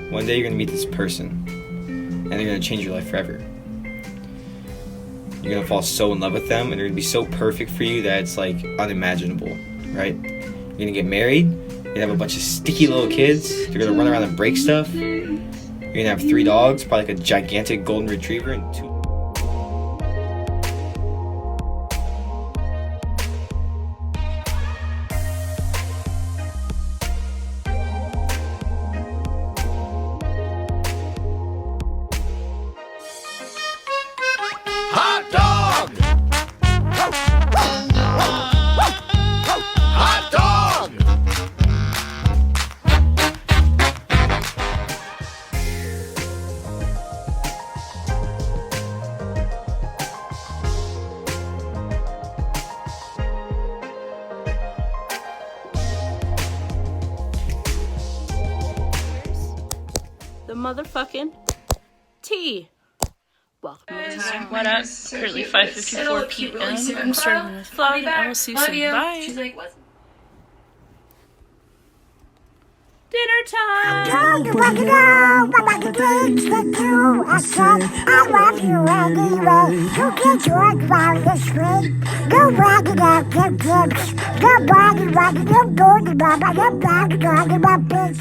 One day you're going to meet this person, and they're going to change your life forever. You're going to fall so in love with them, and they're going to be so perfect for you that it's, like, unimaginable, right? You're going to get married, you're going to have a bunch of sticky little kids, they're going to run around and break stuff, you're going to have 3 dogs, probably like a gigantic golden retriever, and 2... The motherfucking tea. Welcome to What Up? Currently 5:54 p.m. I'm starting this vlog and I will see you soon. Bye. She's like, what? Dinner time! Don't fucking know what the things that do. I said, I love you anyway. You can talk about this week. Go brag it out, get tips. Go brag it, brag it, don't go to Baba. Go brag it, brag it, about bitch.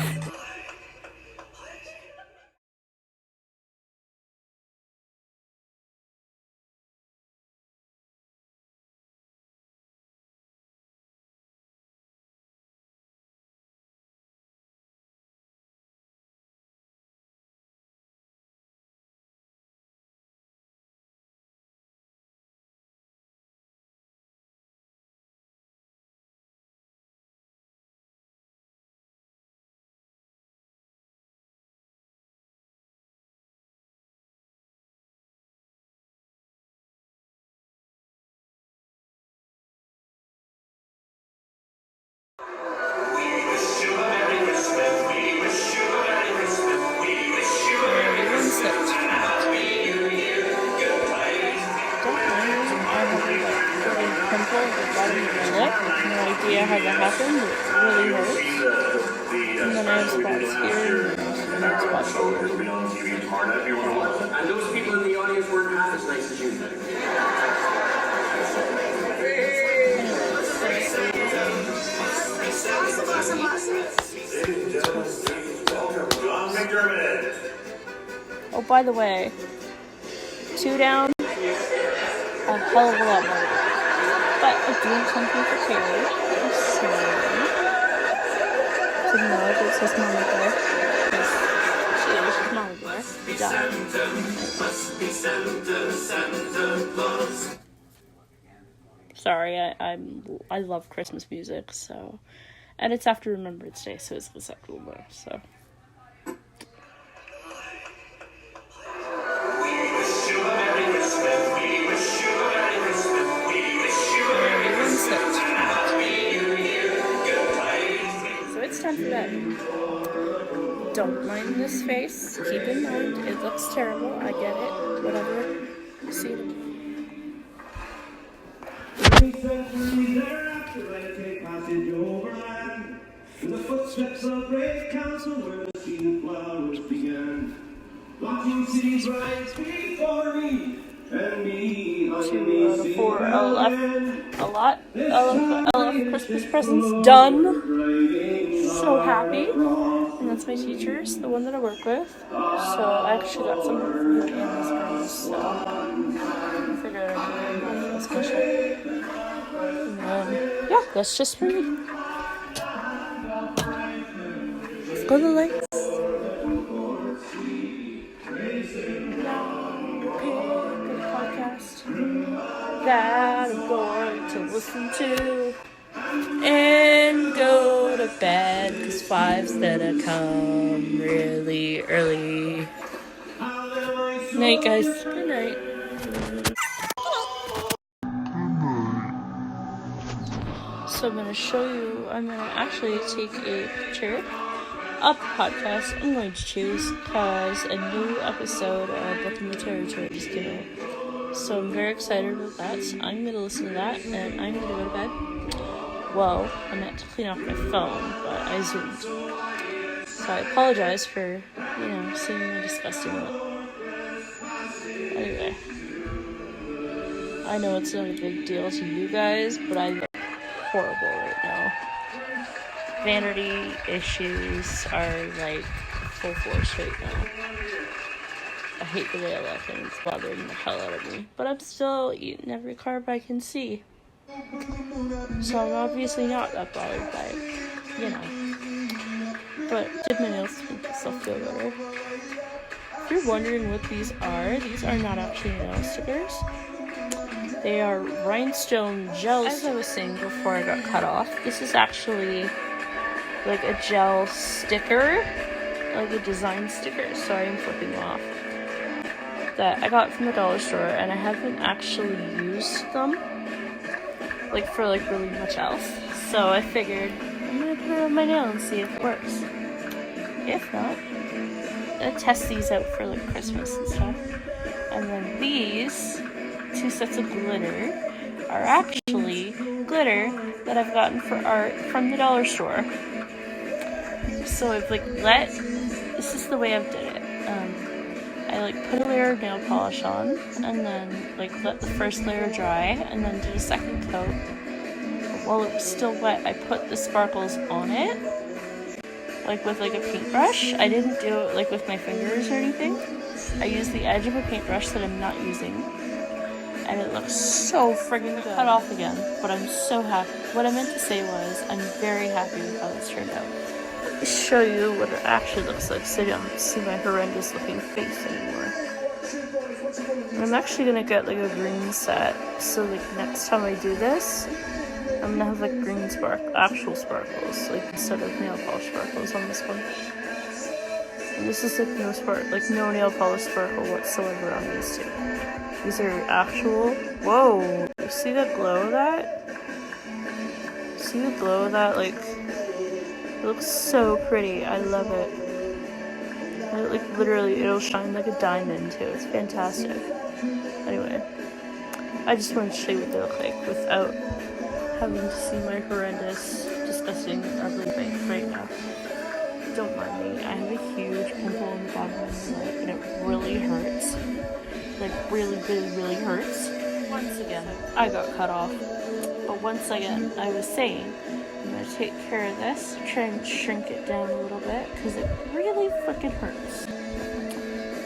No idea how that happened, but it really hurts. And then I have spots here and spots here. And those people in the audience weren't half as nice as you. Oh, by the way, 2 down, a hell of a lot more. But I do have something for Carrie. So, no, it says Mama Bear. She is Mama Bear. Sorry, I love Christmas music, so. And it's after Remembrance Day, so it's acceptable more, so. It's time for bed. Don't mind this face. Keep in mind, it looks terrible. I get it. Whatever. See you. The footsteps of great council where the seed flowers began. Watching cities rise before me and me. 2 out of 4 LF. A lot. LF Christmas presents done. So happy. And that's my teachers, the one that I work with. So I actually got some from the Amazon, so I figured I'd do a special. And then, yeah, that's just for me. Let's go to the lakes. Podcast that I'm going to listen to and go to bed, cause 5's gonna come really early. Night, guys. Good night. So I'm gonna show you, I'm gonna actually take a picture of the podcast I'm going to choose, because a new episode of Booking the Territory just came out. So I'm very excited about that. So I'm going to listen to that, and I'm going to go to bed. Well, I meant to clean off my phone, but I zoomed. So I apologize for you know, seeing my disgusting look. Anyway. I know it's not a big deal to you guys, but I look horrible right now. Vanity issues are like full force right now. I hate the way I look and it's bothering the hell out of me. But I'm still eating every carb I can see. So I'm obviously not that bothered by it, you know. But did my nails make myself feel better. If you're wondering what these are not actually nail stickers. They are rhinestone gel. As I was saying before I got cut off, this is actually like a gel sticker, like a design sticker. Sorry, I'm flipping off. That I got from the dollar store, and I haven't actually used them like for like really much else. So I figured I'm gonna put it on my nail and see if it works. If not, I'll test these out for like Christmas and stuff. And then these 2 sets of glitter are actually glitter that I've gotten for art from the dollar store. So I've like this is the way I've did it. I like put a layer of nail polish on and then like let the first layer dry and then did a second coat. But while it was still wet, I put the sparkles on it, like with like a paintbrush. I didn't do it like with my fingers or anything. I used the edge of a paintbrush that I'm not using. And it looks so friggin' good. Cut off again, but I'm so happy. What I meant to say was, I'm very happy with how this turned out. Let me show you what it actually looks like so you don't see my horrendous looking face anymore. I'm actually gonna get like a green set, so like next time I do this, I'm gonna have like green actual sparkles, like instead of nail polish sparkles on this one. And this is like no nail polish sparkle whatsoever on these two. These are actual. Whoa! You see the glow of that? See the glow of that? Like, it looks so pretty. I love it. And like literally, it'll shine like a diamond too. It's fantastic. Anyway, I just wanted to show you what they look like without having to see my horrendous, disgusting, ugly face right now. Don't mind me. I have a huge pimple on the bottom of my lip, and it really hurts. Like really, really, really hurts. Once again, I got cut off. But once again, I was saying, I'm going to take care of this, try and shrink it down a little bit, because it really freaking hurts.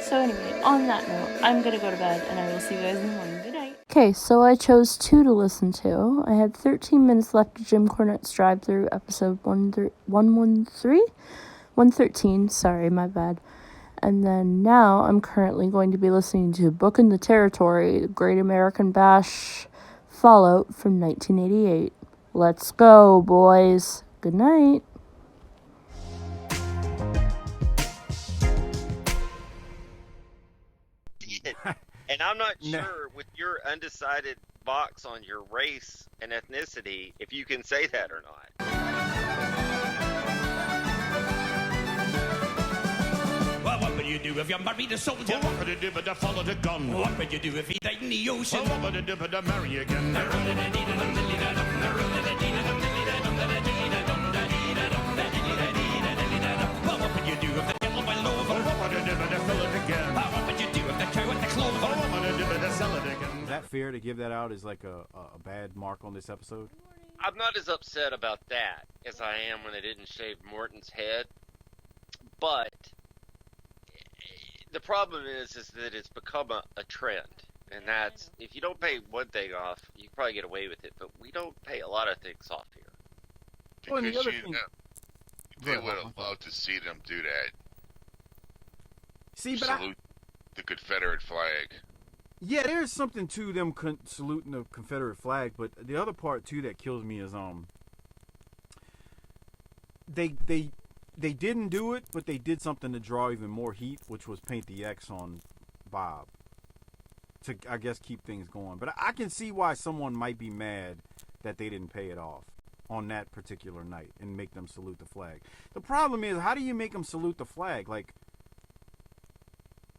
So anyway, on that note, I'm going to go to bed, and I will see you guys in the morning. Good night. Okay, so I chose 2 to listen to. I had 13 minutes left of Jim Cornette's drive-through, episode 113, sorry, my bad. And then now I'm currently going to be listening to Book in the Territory, the Great American Bash Fallout from 1988. Let's go, boys. Good night. And I'm not sure with your undecided box on your race and ethnicity if you can say that or not. What would you do if you married a soldier? What would you do if you followed a gun? What would you do if he died in the ocean? What would you do if you marry again? What would you do if the devil fell over? What would you do if they fell it again? What would you do if the cow at the clover? What would you do if they sell it again? Is that fair to give that out as like a bad mark on this episode? I'm not as upset about that as I am when they didn't shave Morton's head, but the problem is that it's become a trend, and that's, if you don't pay one thing off, you probably get away with it, but we don't pay a lot of things off here. Well, Because the other thing, they would love to see them do that. see, but Salute the Confederate flag. yeah, there's something to them saluting the Confederate flag, but the other part too that kills me is they didn't do it, but they did something to draw even more heat, which was paint the X on Bob to, I guess, keep things going. But I can see why someone might be mad that they didn't pay it off on that particular night and make them salute the flag. The problem is, how do you make them salute the flag? Like,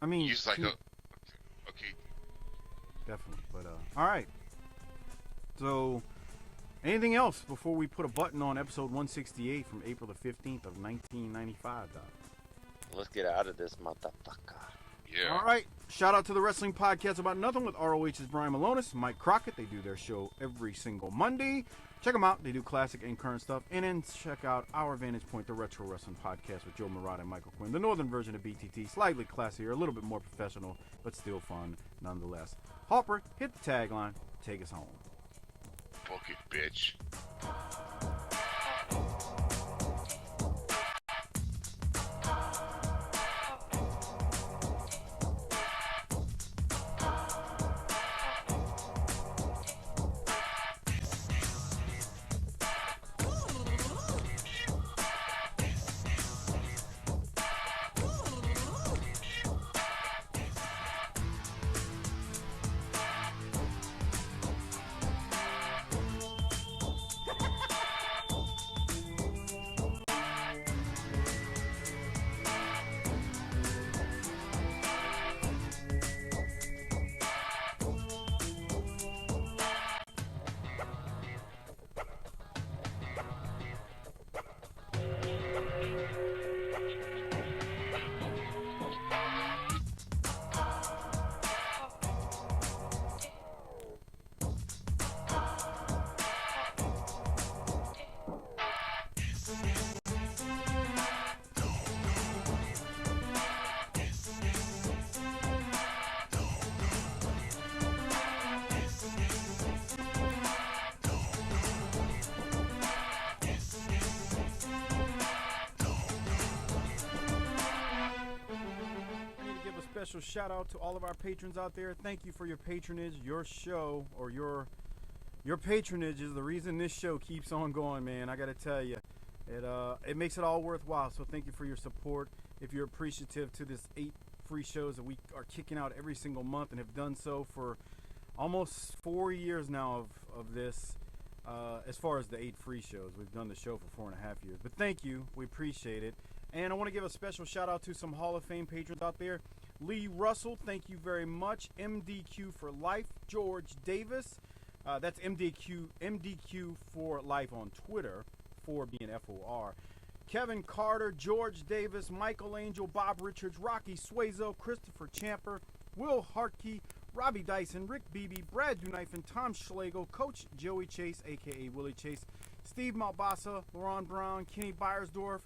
I mean, Use like a okay. definitely. But all right. So, anything else before we put a button on episode 168 from April the 15th of 1995, Doc? Let's get out of this motherfucker. Yeah. All right. Shout out to the Wrestling Podcast About Nothing with ROH's Brian Malonis, Mike Crockett. They do their show every single Monday. Check them out. They do classic and current stuff. And then check out our Vantage Point, the Retro Wrestling Podcast with Joe Murata and Michael Quinn. The northern version of BTT, slightly classier, a little bit more professional, but still fun nonetheless. Harper, hit the tagline. Take us home. Fuck it, bitch. Special shout out to all of our patrons out there. Thank you for your patronage. Your show, or your patronage, is the reason this show keeps on going, man. I gotta tell you, it makes it all worthwhile. So thank you for your support. If you're appreciative to this 8 free shows that we are kicking out every single month and have done so for almost 4 years now of this, as far as the 8 free shows. We've done the show for 4.5 years. But thank you. We appreciate it. And I want to give a special shout out to some Hall of Fame patrons out there. Lee Russell, thank you very much. MDQ for Life. George Davis. That's MDQ for Life on Twitter, for being FOR. Kevin Carter, George Davis, Michael Angel, Bob Richards, Rocky Suazo, Christopher Champer, Will Hartkey, Robbie Dyson, Rick Beebe, Brad Dunifin, Tom Schlegel, Coach Joey Chase, a.k.a. Willie Chase, Steve Malbasa, Laurent Brown, Kenny Beiersdorf,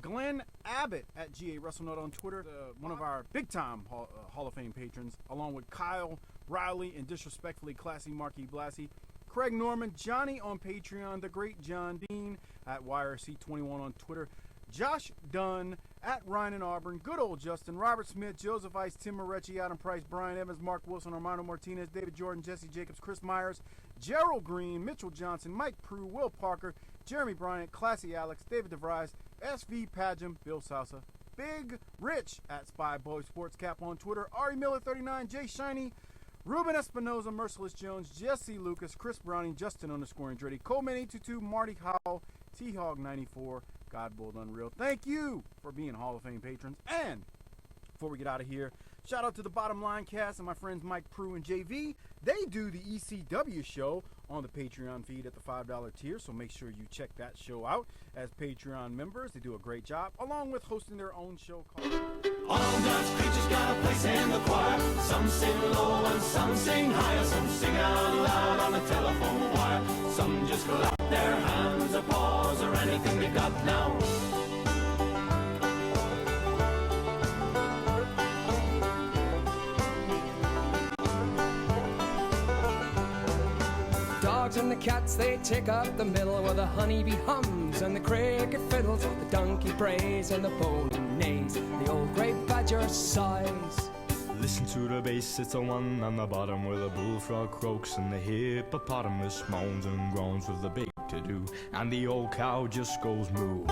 Glenn Abbott at GA WrestleNut on Twitter, one of our big-time Hall of Fame patrons, along with Kyle Riley and Disrespectfully Classy Marquis Blassie, Craig Norman, Johnny on Patreon, the great John Dean at YRC21 on Twitter, Josh Dunn at Ryan and Auburn, good old Justin, Robert Smith, Joseph Ice, Tim Moretti, Adam Price, Brian Evans, Mark Wilson, Armando Martinez, David Jordan, Jesse Jacobs, Chris Myers, Gerald Green, Mitchell Johnson, Mike Prue, Will Parker, Jeremy Bryant, Classy Alex, David DeVries, SV Pageant, Bill Salsa, Big Rich at Spy Boy Sports Cap on Twitter, Ari Miller 39, Jay Shiny, Ruben Espinoza, Merciless Jones, Jesse Lucas, Chris Browning, Justin _Andretti, Coleman 822, Marty Howell, T-Hog 94, Godbold Unreal. Thank you for being Hall of Fame patrons. And before we get out of here, shout out to the Bottom Line cast and my friends Mike Prue and JV. They do the ECW show on the Patreon feed at the $5 tier, so make sure you check that show out as Patreon members. They do a great job, along with hosting their own show called All God's creatures got a place in the choir. Some sing low and some sing higher. Some sing out loud on the telephone wire. Some just clap their hands or paws or anything they got now. Dogs and the cats, they take up the middle, where the honeybee hums and the cricket fiddles, the donkey brays and the pony neighs, the old grey badger sighs. Listen to the bass, it's a one on the bottom, where the bullfrog croaks and the hippopotamus moans and groans with the big to-do, and the old cow just goes moo.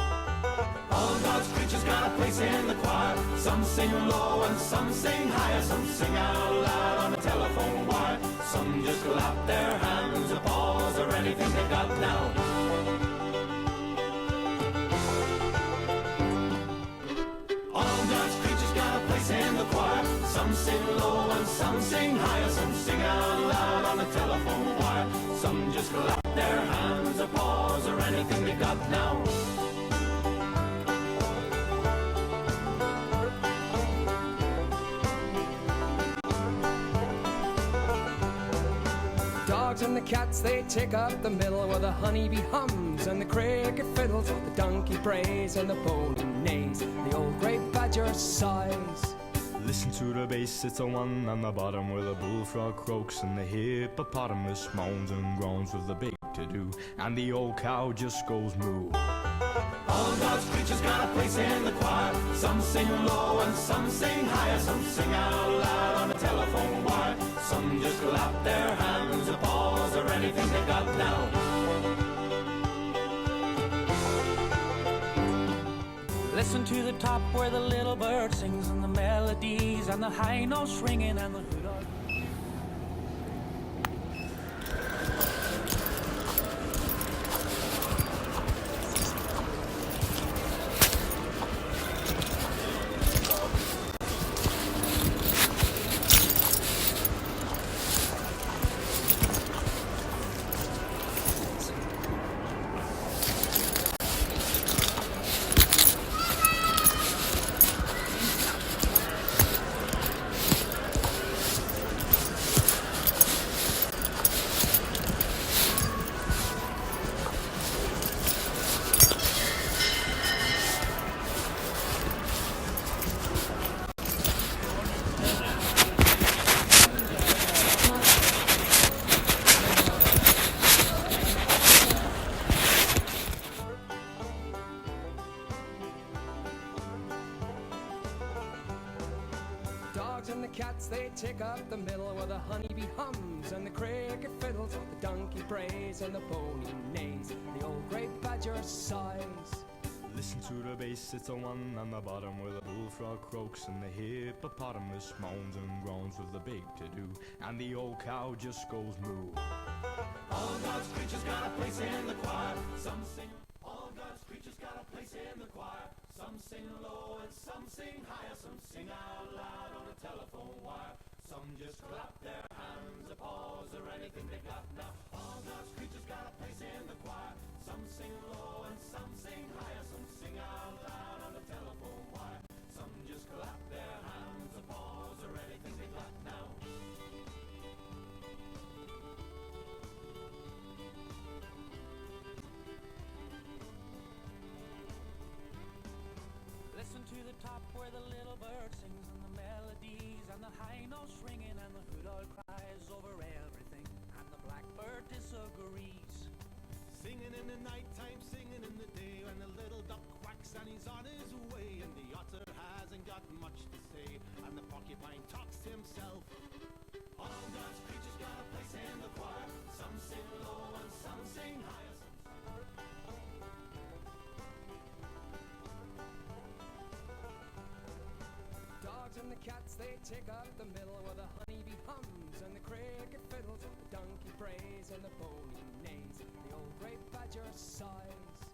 All God's creatures got a place in the choir. Some sing low and some sing higher. Some sing out loud on the telephone wire. Some just clap their hands or paws or anything they got now. All God's creatures got a place in the choir. Some sing low and some sing higher. Some sing out loud on the telephone wire. Some just clap their hands or paws or anything they got now. dogs and the cats, they take up the middle where the honeybee hums and the cricket fiddles, the donkey brays and the pony neighs, the old grey badger sighs. Listen to the bass, it's a one on the bottom where the bullfrog croaks and the hippopotamus moans and groans with the big to-do, and the old cow just goes moo. All God's creatures got a place in the choir. Some sing low and some sing higher. Some sing out loud on the telephone wire. Some just clap their hands, applause, or anything they got now. Listen to the top where the little bird sings and the melodies and the high notes ringing and the hood. And the cats, they take up the middle where the honeybee hums and the cricket fiddles, the donkey brays and the pony neighs, the old grey badger sighs. Listen to the bass, it's a one on the bottom where the bullfrog croaks and the hippopotamus moans and groans with the big to-do, and the old cow just goes moo. All God's creatures got a place in the choir. Some sing. All God's creatures got a place in the choir. Some sing low and some sing higher. Some sing out loud on a telephone wire. Some just clap their hands, applause, or anything they got now. All God's creatures got a place in the choir. Some sing low and some sing higher. Some sing out loud on a telephone wire. Some just clap their hands, applause, or anything they got now. Listen to the top where the little bird sings and the melodies and the high notes ringing and the hood owl cries over everything and the blackbird disagrees. Singing in the nighttime, singing in the day, when the little duck quacks and he's on his way, and the otter hasn't got much to say, and the porcupine talks to himself. All God's creatures got a place in the choir. Some sing low and some sing higher. Dogs and the cats, they take up the middle where the honeybee hums and the cricket fiddles, the donkey brays and the pony neighs, the old grey badger sighs.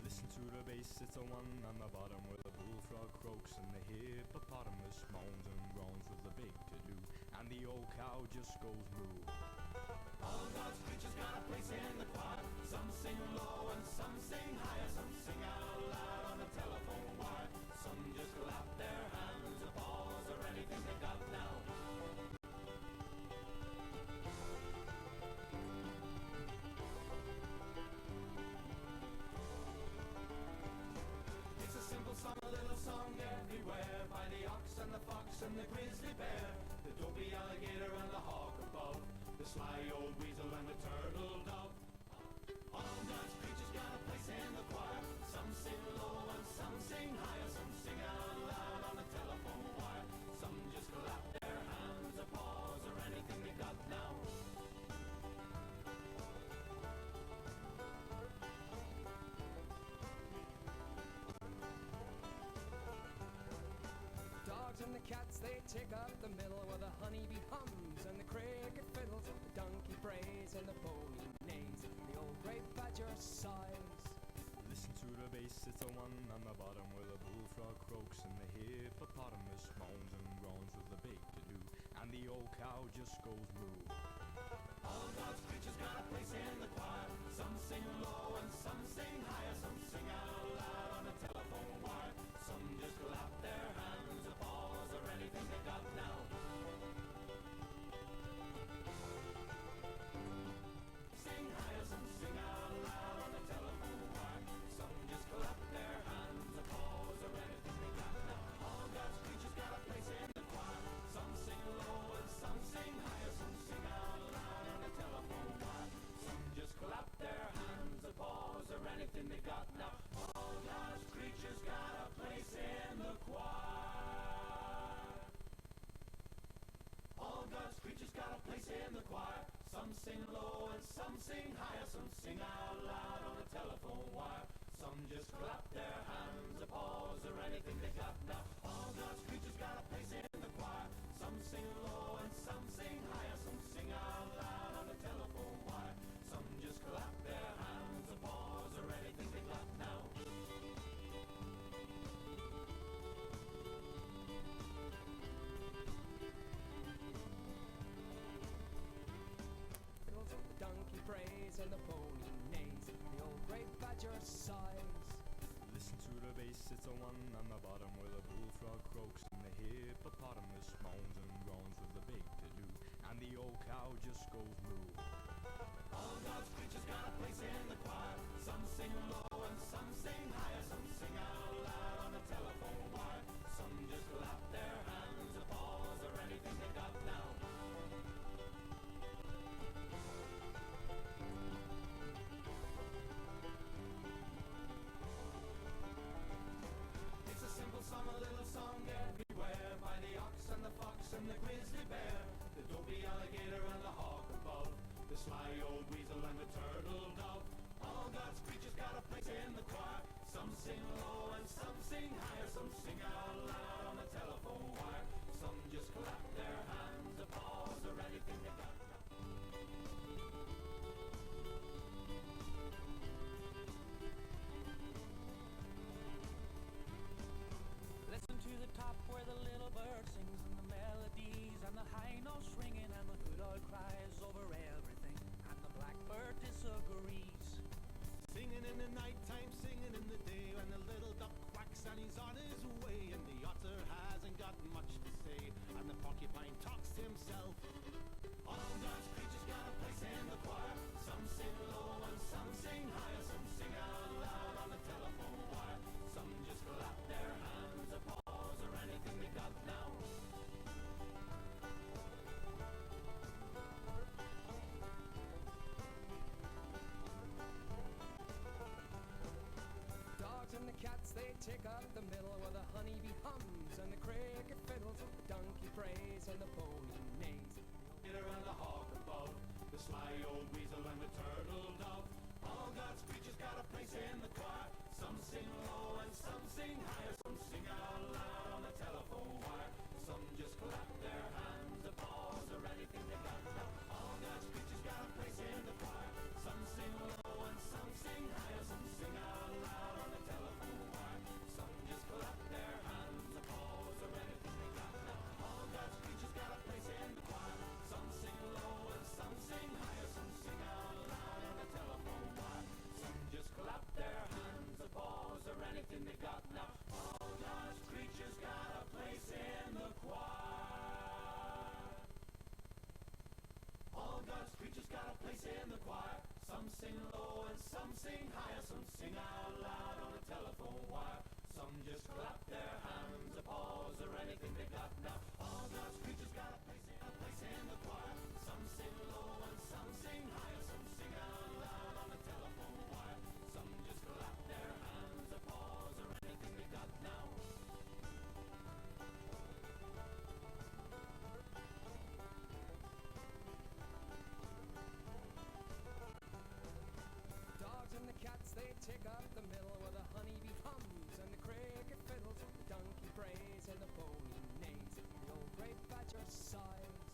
Listen to the bass, it's a one on the bottom where the bullfrog croaks and the hippopotamus moans and groans with the big to-do, and the old cow just goes moo. All God's creatures got a place in the choir. Some sing low and some sing higher. Some sing out loud on the telephone wire. Some just clap their hands, applause, or anything they got now. It's a simple song, a little song everywhere, by the ox and the fox and the grizzly bear, the dopey alligator and the hawk above, the sly old weasel and the turtle dove. All God's creatures got a place in the choir. Some sing low and some sing higher. Some sing out loud on the telephone wire. Some just clap their hands, applause, or anything they got now. Dogs and the cats, they take up the middle where the honeybee hums and the cricket fiddles, the donkey brays and the pony neighs, the old grey badger sighs. Listen to the bass, it's a one on the bottom where the bullfrog croaks and the hippopotamus moans and groans with the big to-do, and the old cow just goes moo. All God's creatures got a place in the choir. Some sing low and some sing higher. Some sing out loud on the telephone wire. Some just clap their hands, applause, or anything they got now. anything they got now. All God's creatures got a place in the choir. All God's creatures got a place in the choir. Some sing low and some sing higher. Some sing out loud on the telephone wire. Some just clap their hands, applause, or anything they got now. All God's creatures got a place in the choir. Some sing low and some sing higher. Some sing out loud on the telephone wire. Some just clap their hands, applause, or anything they got now. Fiddles of the donkey praise and the pony neighs. The old gray badger sighs. Listen to the bass, it's a one on the bottom where the bullfrog croaks and the hippopotamus moans and groans with the big to-do, and the old cow just goes moo. All God's creatures got a place in the choir. Some sing low and some sing higher. Some sing out loud on the telephone wire. Some just clap their hands, applause, or anything they got now. It's a simple song, a little song everywhere, by the ox and the fox and the grizzly bear, the dopey alligator and the hawk above, the sly old weasel and the turtle dove. All God's creatures got a place in the choir. Some sing low and some sing higher. Some sing out loud on the telephone wire. Some just clap their hands, applause, or anything they got. Listen to the top where the little bird sings and the melodies and the high notes ringing and the good old cries over everything, and the blackbird disagrees. Singing in the nighttime, singing in the day, when the little duck quacks and he's on his way, and the otter hasn't got much to say, and the porcupine talks to himself. All God's creatures got a place in the choir. Some sing low and some sing higher. Some sing out loud on the telephone wire. Some just clap their hands, applause, or anything they got now. Dogs and the cats, they take up the middle where the honeybee hums and the cricket fiddles, the donkey prays and the pony neighs. And the hawk above, the sly old weasel and the turtle dove. All God's creatures got a place in the choir. Some sing low and some sing higher. Some sing out loud on the telephone wire. Some just clap their hands, applause, or anything they got now. All God's creatures got a place in the choir. Some sing low and some sing higher. Some sing out loud on the telephone wire. Some just clap their hands, applause, or anything they got now. All God's creatures got a place in the choir. Some sing low and some sing higher. Some sing out loud on the telephone wire. Some just clap their hands, applause, or anything they got now. All God's creatures got a place in the choir. All God's creatures got a place in the choir. Some sing low and some sing higher. Some sing out loud on the telephone wire. Some just clap their hands, applause, or anything they got now. All God's creatures got a place in the choir. Some sing low and some sing higher. Some sing out loud on the telephone wire. Some just clap their hands, applause, or anything they got now. Dogs and the cats, they take up the middle where the honeybee hums and the cricket fiddles, the donkey prays and the pony neighs. The old gray badger sighs.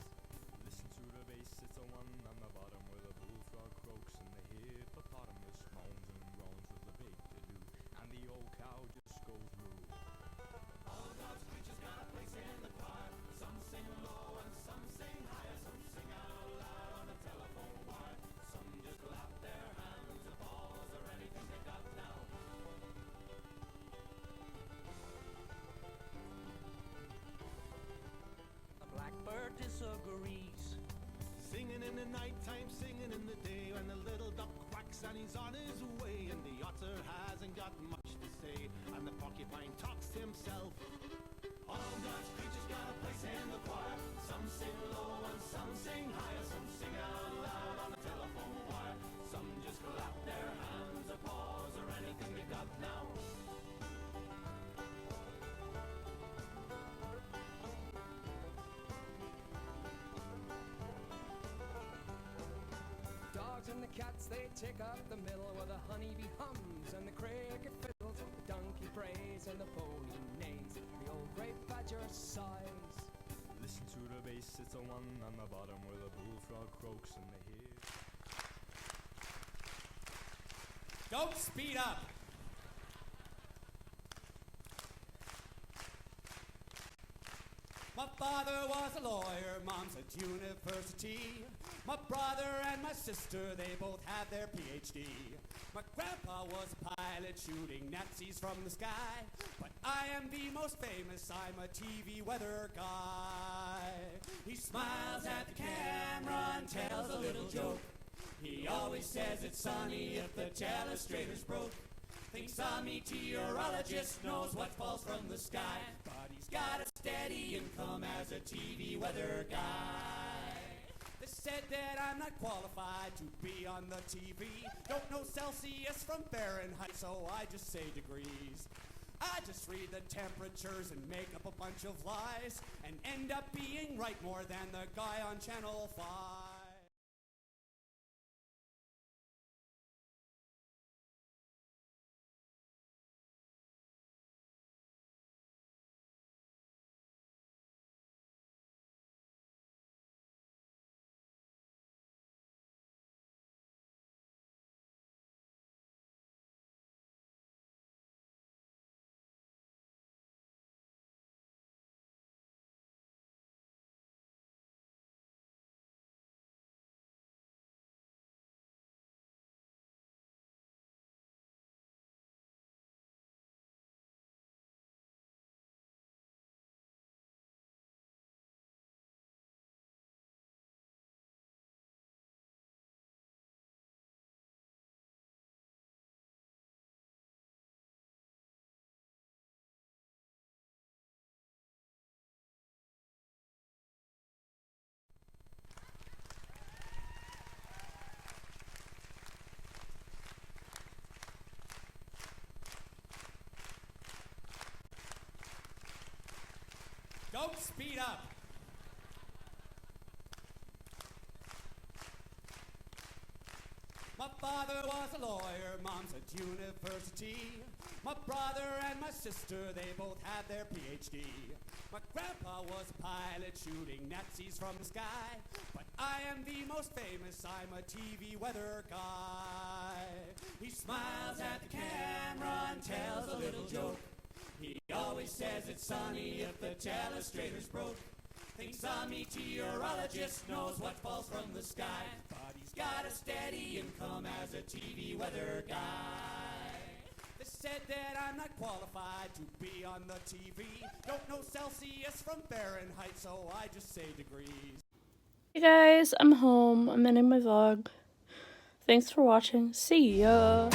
Listen to the bass, it's a one on the bottom where the bullfrog croaks and the hippopotamus moans and groans with the big to-do, and the old cow just goes moo. All God's creatures got a place in the choir. Some sing low and some sing higher. Some sing out loud on the telephone wire. Some just clap their hands, applause, or anything they got now. The blackbird disagrees. Singing in the nighttime, singing in the day, when the little duck quacks and he's on his way, and the otter hasn't got much to say, and the porcupine talks to himself. All God's creatures got a place in the choir. Some sing low and some sing higher. Some sing out loud on the telephone wire. Some just clap their hands, applause, or tick up the middle where the honeybee hums and the cricket fiddles, the donkey brays and the pony neighs, the old gray badger sighs. Listen to the bass, it's a one on the bottom where the bullfrog croaks in the head. Don't speed up! My father was a lawyer, mom's at university. My brother and my sister, they both have their PhD. My grandpa was a pilot shooting Nazis from the sky. But I am the most famous, I'm a TV weather guy. He smiles at the camera and tells a little joke. He always says it's sunny if the telestrator's broke. Thinks a meteorologist knows what falls from the sky, but he's got a steady income as a TV weather guy. They said that I'm not qualified to be on the TV. Don't know Celsius from Fahrenheit, so I just say degrees. I just read the temperatures and make up a bunch of lies, and end up being right more than the guy on Channel 5. Don't speed up! My father was a lawyer, mom's at university. My brother and my sister, they both had their PhD. My grandpa was a pilot shooting Nazis from the sky. But I am the most famous, I'm a TV weather guy. He smiles at the camera and tells a little joke. He always says it's sunny if the telestrator's broke. Thinks a meteorologist knows what falls from the sky, but he's got a steady income as a TV weather guy. They said that I'm not qualified to be on the TV. Don't know Celsius from Fahrenheit, so I just say degrees. Hey guys, I'm home. I'm ending my vlog. Thanks for watching. See ya!